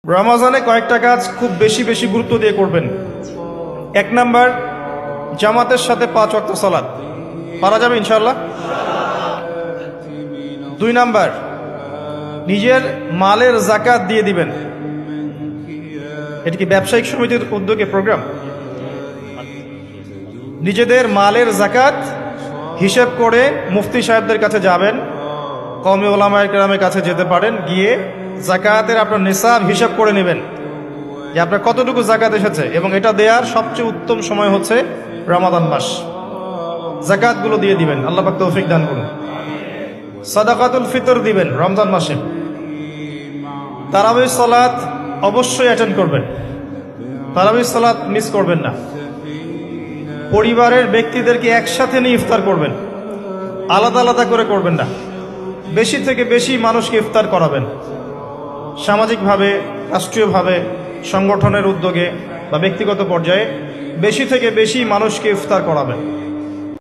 রমাজানে কয়েকটা কাজ খুব বেশি বেশি গুরুত্ব দিয়ে করবেন। এক নাম্বার, জামাতের সাথে 5 ওয়াক্ত সালাত পারা যাবে ইনশাআল্লাহ। 2 নাম্বার, নিজের মালের যাকাত দিয়ে দিবেন। এটা কি ব্যবসায়িক সমিতির উদ্যোগে প্রোগ্রাম? নিজেদের মালের যাকাত হিসেব করে মুফতি সাহেবদের কাছে যাবেন, কওমি ওলামায়ে কেরামের কাছে যেতে পারেন, গিয়ে যাকাতের আপনার নিসাব হিসাব করে নেবেন যে আপনার কতটুকু যাকাত এসেছে, এবং এটা দেওয়ার সবচেয়ে উত্তম সময় হচ্ছে রমাদান মাস। যাকাতগুলো দিয়ে দিবেন, আল্লাহ পাক তৌফিক দান করুন। সাদাকাতুল ফিতর দিবেন রমজান মাসে। তারাবির সালাত অবশ্যই অ্যাটেন্ড করবেন, তারাবির সালাত মিস করবেন না। পরিবারের ব্যক্তিদেরকে একসাথে নিয়ে ইফতার করবেন, আলাদা আলাদা করে করবেন না। বেশি থেকে বেশি মানুষকে ইফতার করাবেন, সামাজিকভাবে, রাষ্ট্রীয়ভাবে, সংগঠনের উদ্যোগে বা ব্যক্তিগত পর্যায়ে বেশি থেকে বেশি মানুষকে ইফতার করাবেন।